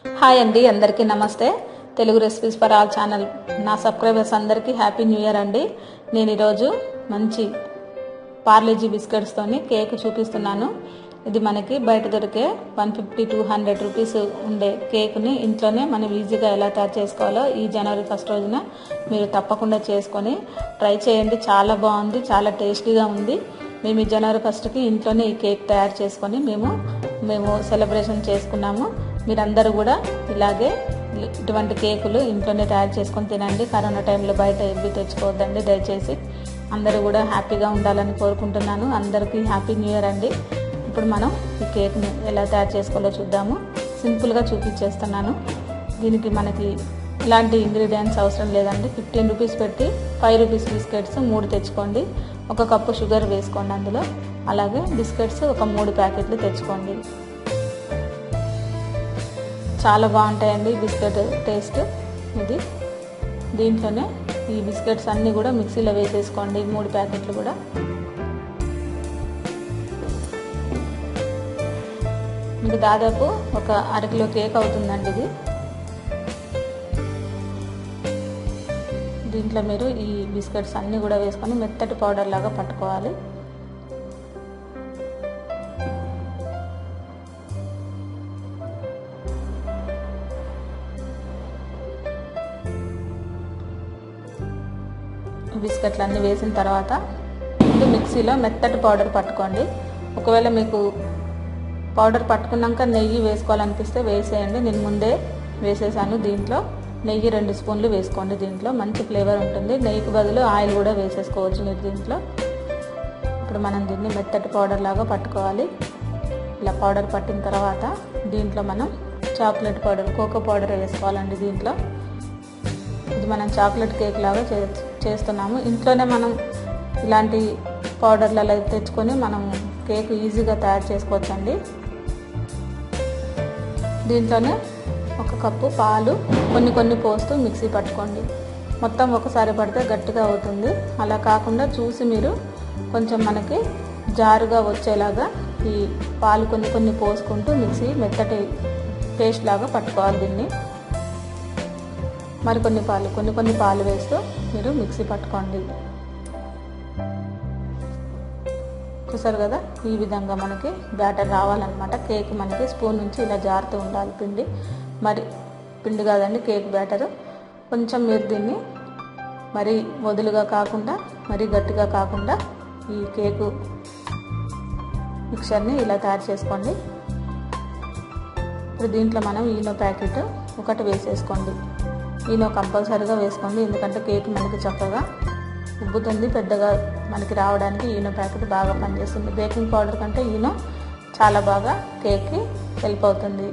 Hi అండి, అందరికీ నమస్తే. Telugu recipes for all channel నా సబ్స్క్రైబర్స్ అందరికీ హ్యాపీ న్యూ ఇయర్ అండి. నేను ఈరోజు మంచి పార్లేజీ బిస్కెట్స్తోని కేక్ చూపిస్తున్నాను. ఇది మనకి బయట దొరికే 150 to 100 రూపీస్ ఉండే కేక్ని ఇంట్లోనే మనం ఈజీగా ఎలా తయారు చేసుకోవాలో ఈ జనవరి 1 రోజున మీరు తప్పకుండా చేసుకొని ట్రై చేయండి. చాలా బాగుంది, చాలా టేస్టీగా ఉంది. మేము ఈ జనవరి 1కి ఇంట్లోనే ఈ కేక్ తయారు చేసుకొని మేము సెలబ్రేషన్ చేసుకున్నాము. మీరందరూ కూడా ఇలాగే ఇటువంటి కేకులు ఇంట్లోనే తయారు చేసుకొని తినండి. కరోనా టైంలో బయట ఎవ్వి తెచ్చుకోవద్దండి దయచేసి. అందరూ కూడా హ్యాపీగా ఉండాలని కోరుకుంటున్నాను. అందరికీ హ్యాపీ న్యూ ఇయర్ అండి. ఇప్పుడు మనం ఈ కేక్ని ఎలా తయారు చేసుకోవాలో చూద్దాము. సింపుల్గా చూపించేస్తున్నాను. దీనికి మనకి ఇలాంటి ఇంగ్రీడియంట్స్ అవసరం లేదండి. 15 రూపీస్ పెట్టి 5 రూపీస్ బిస్కెట్స్ 3 తెచ్చుకోండి. 1 కప్పు షుగర్ వేసుకోండి అందులో. అలాగే బిస్కెట్స్ ఒక 3 ప్యాకెట్లు తెచ్చుకోండి. చాలా బాగుంటాయండి బిస్కెట్ టేస్ట్ ఇది. దీంట్లోనే ఈ బిస్కెట్స్ అన్నీ కూడా మిక్సీలో వేసేసుకోండి, 3 ప్యాకెట్లు కూడా. మీకు దాదాపు ఒక అరకిలో కేక్ అవుతుందండి ఇది. దీంట్లో మీరు ఈ బిస్కెట్స్ అన్నీ కూడా వేసుకొని మెత్తటి పౌడర్ లాగా పట్టుకోవాలి. బిస్కెట్లు అన్నీ వేసిన తర్వాత మిక్సీలో మెత్తటి పౌడర్ పట్టుకోండి. ఒకవేళ మీకు పౌడర్ పట్టుకున్నాక నెయ్యి వేసుకోవాలనిపిస్తే వేసేయండి. నేను ముందే వేసేసాను. దీంట్లో నెయ్యి 2 స్పూన్లు వేసుకోండి. దీంట్లో మంచి ఫ్లేవర్ ఉంటుంది. నెయ్యికి బదులు ఆయిల్ కూడా వేసేసుకోవచ్చు మీరు దీంట్లో. ఇప్పుడు మనం దీన్ని మెత్తటి పౌడర్ లాగా పట్టుకోవాలి. ఇలా పౌడర్ పట్టిన తర్వాత దీంట్లో మనం చాక్లెట్ పౌడర్, కోకో పౌడర్ వేసుకోవాలండి దీంట్లో. ఇది మనం చాక్లెట్ కేక్ లాగా చేస్తున్నాము. ఇంట్లోనే మనం ఇలాంటి పౌడర్లు అలా తెచ్చుకొని మనం కేక్ ఈజీగా తయారు చేసుకోవచ్చండి. దీంట్లోనే 1 కప్పు పాలు కొన్ని పోస్తూ మిక్సీ పట్టుకోండి. మొత్తం ఒకసారి పడితే గట్టిగా అవుతుంది. అలా కాకుండా చూసి మీరు కొంచెం మనకి జారుగా వచ్చేలాగా ఈ పాలు కొన్ని పోసుకుంటూ మిక్సీ మెత్తటి పేస్ట్ లాగా పట్టుకోవాలి దీన్ని. మరికొన్ని పాలు కొన్ని పాలు వేస్తూ మీరు మిక్సీ పట్టుకోండి. చూసారు కదా, ఈ విధంగా మనకి బ్యాటర్ రావాలన్నమాట. కేక్ మనకి స్పూన్ నుంచి ఇలా జారుతూ ఉండాలి పిండి. మరి పిండి కాదండి, కేక్ బ్యాటరు. కొంచెం మీరు దీన్ని మరీ వదులుగా కాకుండా మరీ గట్టిగా కాకుండా ఈ కేకు మిక్చర్ని ఇలా తయారు చేసుకోండి. ఇప్పుడు దీంట్లో మనం ఈనో ప్యాకెట్ 1 వేసేసుకోండి. ఈనో కంపల్సరీగా వేసుకోండి, ఎందుకంటే కేక్ మనకి చక్కగా ఉబ్బుతుంది. పెద్దగా మనకి రావడానికి ఈనో ప్యాకెట్ బాగా పనిచేస్తుంది. బేకింగ్ పౌడర్ కంటే ఈనో చాలా బాగా కేక్కి హెల్ప్ అవుతుంది.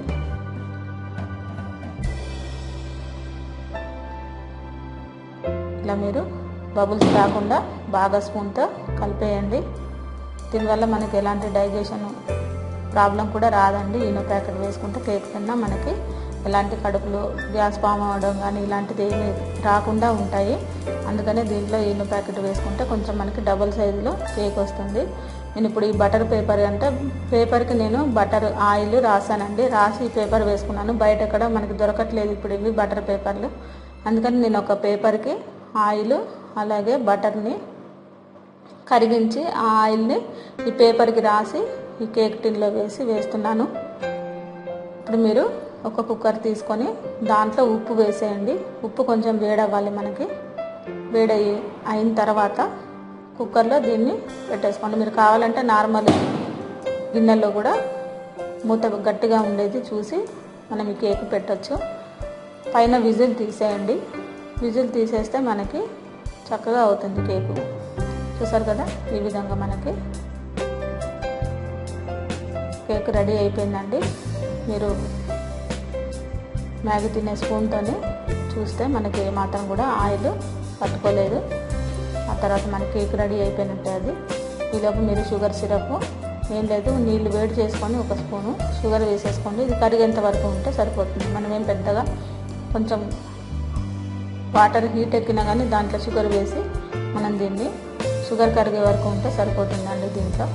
ఇలా మీరు బబుల్స్ రాకుండా బాగా స్పూన్తో కలిపేయండి. దీనివల్ల మనకి ఎలాంటి డైజెషన్ ప్రాబ్లం కూడా రాదండి. ఈనో ప్యాకెట్ వేసుకుంటే కేక్ తిన్నా మనకి ఎలాంటి కడుపులో గ్యాస్ ఫామ్ అవ్వడం కానీ ఇలాంటిది ఏమీ రాకుండా ఉంటాయి. అందుకనే దీంట్లో ఈనో ప్యాకెట్ వేసుకుంటే కొంచెం మనకి డబుల్ సైజులో కేక్ వస్తుంది. నేను ఇప్పుడు ఈ బటర్ పేపర్ అంటే పేపర్కి నేను బటర్ ఆయిల్ రాసానండి. రాసి ఈ పేపర్ వేసుకున్నాను. బయట ఎక్కడ మనకి దొరకట్లేదు ఇప్పుడు ఇవి బటర్ పేపర్లు. అందుకని నేను ఒక పేపర్కి ఆయిల్ అలాగే బటర్ని కరిగించి ఆ ఆయిల్ని ఈ పేపర్కి రాసి ఈ కేక్ టిన్లో వేస్తున్నాను. ఇప్పుడు మీరు ఒక కుక్కర్ తీసుకొని దాంట్లో ఉప్పు వేసేయండి. ఉప్పు కొంచెం వేడవ్వాలి మనకి. అయిన తర్వాత కుక్కర్లో దీన్ని పెట్టేసుకోండి. మీరు కావాలంటే నార్మల్ గిన్నెల్లో కూడా మూత గట్టిగా ఉండేది చూసి మనం ఈ కేక్ పెట్టచ్చు. పైన విజిల్ తీసేయండి. విజిల్ తీసేస్తే మనకి చక్కగా అవుతుంది కేకు. చూసారు కదా, ఈ విధంగా మనకి కేక్ రెడీ అయిపోయిందండి. మీరు మ్యాగీ తినే స్పూన్తోనే చూస్తే మనకి ఏమాత్రం కూడా ఆయిల్ పట్టుకోలేదు. ఆ తర్వాత మన కేక్ రెడీ అయిపోయినట్టే అది. ఈలోపు మీరు షుగర్ సిరప్ ఏం లేదు, నీళ్ళు వేడి చేసుకొని 1 స్పూను షుగర్ వేసేసుకోండి. ఇది కరిగేంత వరకు ఉంటే సరిపోతుంది. మనం ఏం పెద్దగా కొంచెం వాటర్ హీట్ ఎక్కినా కానీ దాంట్లో షుగర్ వేసి మనం దీన్ని షుగర్ కరిగే వరకు ఉంటే సరిపోతుందండి దీంట్లో.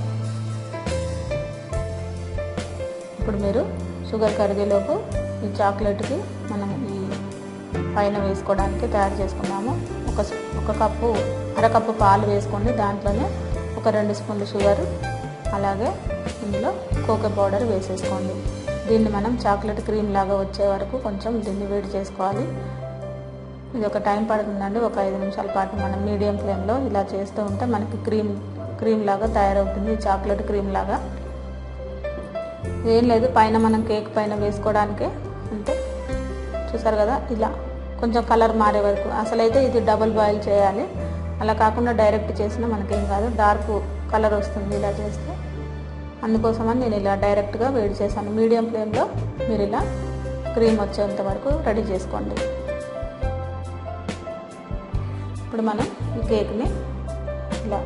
ఇప్పుడు మీరు షుగర్ కరిగేలోపు ఈ చాక్లెట్కి మనం ఈ పైన వేసుకోవడానికి తయారు చేసుకున్నాము. ఒక కప్పు అరకప్పు పాలు వేసుకోండి. దాంట్లోనే ఒక 2 స్పూన్లు షుగర్, అలాగే ఇందులో కోకో పౌడర్ వేసేసుకోండి. దీన్ని మనం చాక్లెట్ క్రీమ్ లాగా వచ్చే వరకు కొంచెం దీన్ని వేడి చేసుకోవాలి. ఇది ఒక టైం పడుతుందండి. ఒక 5 నిమిషాల పాటు మనం మీడియం ఫ్లేమ్లో ఇలా చేస్తూ ఉంటే మనకి క్రీమ్ లాగా తయారవుతుంది. చాక్లెట్ క్రీమ్ లాగా ఏం లేదు, పైన మనం కేక్ పైన వేసుకోవడానికే అంతే. చూసారు కదా, ఇలా కొంచెం కలర్ మారే వరకు. అసలైతే ఇది డబుల్ బాయిల్ చేయాలి, అలా కాకుండా డైరెక్ట్ చేసినా మనకేం కాదు, డార్క్ కలర్ వస్తుంది ఇలా చేస్తే. అందుకోసమని నేను ఇలా డైరెక్ట్గా వేడి చేశాను. మీడియం ఫ్లేమ్లో మీరు ఇలా క్రీమ్ వచ్చేంత వరకు రెడీ చేసుకోండి. ఇప్పుడు మనం ఈ కేక్ని ఇలా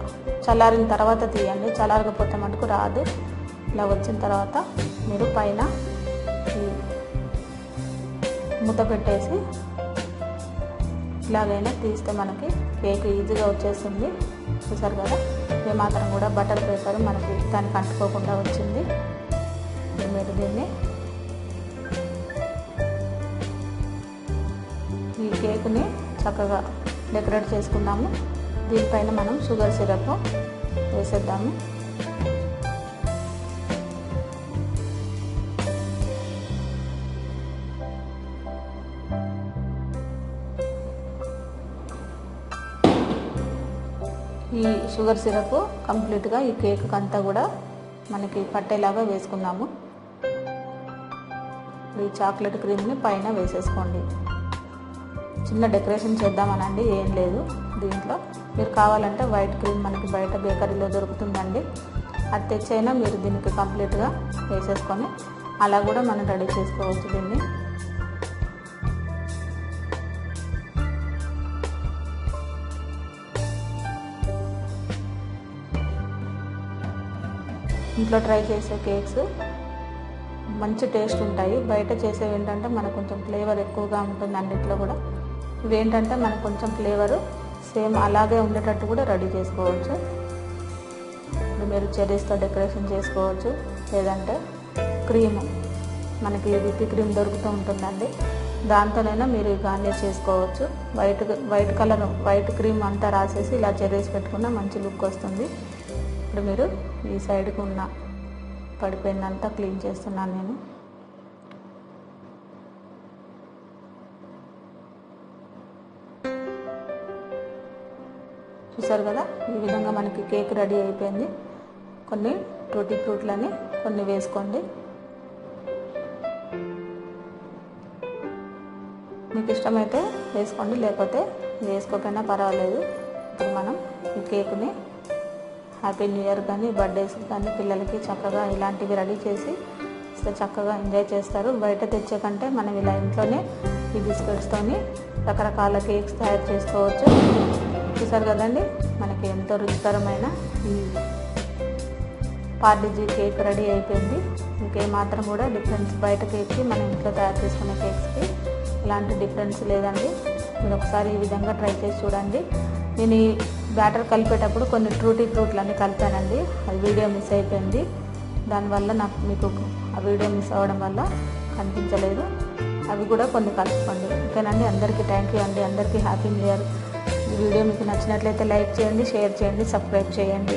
చల్లారిన తర్వాత తీయండి. చల్లారకపోతే మటుకు రాదు. ఇలా వచ్చిన తర్వాత మీరు పైన ఈ మూత పెట్టేసి ఇలాగైనా తీస్తే మనకి కేక్ ఈజీగా వచ్చేస్తుంది. చూసారు కదా, ఏమాత్రం కూడా బటర్ పేపర్ మనకి దానికి అంటుకోకుండా వచ్చింది. మీరు దీన్ని ఈ కేక్ని చక్కగా డెకరేట్ చేసుకున్నాము. దీనిపైన మనం షుగర్ సిరప్ వేసేద్దాము. ఈ షుగర్ సిరప్ కంప్లీట్గా ఈ కేక్ అంతా కూడా మనకి పట్టేలాగా వేసుకున్నాము. ఈ చాక్లెట్ క్రీమ్ని పైన వేసేసుకోండి. చిన్న డెకరేషన్ చేద్దామనండి, ఏం లేదు దీంట్లో. మీరు కావాలంటే వైట్ క్రీమ్ మనకి బయట బేకరీలో దొరుకుతుందండి, అది తెచ్చైనా మీరు దీనికి కంప్లీట్గా వేసేసుకొని అలా కూడా మనం రెడీ చేసుకోవచ్చు దీన్ని. ఇంట్లో ట్రై చేసే కేక్స్ మంచి టేస్ట్ ఉంటాయి. బయట చేసేవి ఏంటంటే మనకు కొంచెం ఫ్లేవర్ ఎక్కువగా ఉంటుంది అన్నింటిలో కూడా. ఇవేంటంటే మనకు కొంచెం ఫ్లేవరు సేమ్ అలాగే ఉండేటట్టు కూడా రెడీ చేసుకోవచ్చు. ఇప్పుడు మీరు చెర్రీస్తో డెకరేషన్ చేసుకోవచ్చు, లేదంటే క్రీమ్ మనకి విప్పి క్రీమ్ దొరుకుతూ ఉంటుందండి, దాంతోనైనా మీరు గార్నిష్ చేసుకోవచ్చు. వైట్ క్రీమ్ అంతా రాసేసి ఇలా చెర్రీస్ పెట్టుకున్న మంచి లుక్ వస్తుంది. ఇప్పుడు మీరు ఈ సైడ్కి ఉన్న పడిపోయిందంతా క్లీన్ చేస్తున్నాను నేను. చూసారు కదా, ఈ విధంగా మనకి కేక్ రెడీ అయిపోయింది. కొన్ని టూటీ ఫ్రూట్లని కొన్ని వేసుకోండి. మీకు ఇష్టమైతే వేసుకోండి, లేకపోతే వేసుకోకపోయినా పర్వాలేదు. ఇప్పుడు మనం ఈ కేక్ని హ్యాపీ న్యూ ఇయర్ కానీ బర్త్డేస్ కానీ పిల్లలకి చక్కగా ఇలాంటివి రెడీ చేసి ఇస్తే చక్కగా ఎంజాయ్ చేస్తారు. బయట తెచ్చే కంటే మనం ఇలా ఇంట్లోనే ఈ బిస్కెట్స్తోని రకరకాల కేక్స్ తయారు చేసుకోవచ్చు. చూసారు కదండి, మనకి ఎంతో రుచికరమైన ఈ పార్లేజీ కేక్ రెడీ అయిపోయింది. ఇంకేమాత్రం కూడా డిఫరెన్స్ బయట కేక్కి మనం ఇంట్లో తయారు చేసుకునే కేక్స్కి ఇలాంటి డిఫరెన్స్ లేదండి. మీరు ఒకసారి ఈ విధంగా ట్రై చేసి చూడండి. నేను ఈ బ్యాటర్ కలిపేటప్పుడు కొన్ని ట్రూటీ ఫ్రూట్లన్నీ కలిపానండి, అది వీడియో మిస్ అయిపోయింది. దానివల్ల మీకు ఆ వీడియో మిస్ అవ్వడం వల్ల కనిపించలేదు. అవి కూడా కొన్ని కలుపుకోండి. ఓకేనండి, అందరికీ థ్యాంక్ యూ అండి. అందరికీ హ్యాపీ న్యూ ఇయర్. ఈ వీడియో మీకు నచ్చినట్లయితే లైక్ చేయండి, షేర్ చేయండి, సబ్స్క్రైబ్ చేయండి.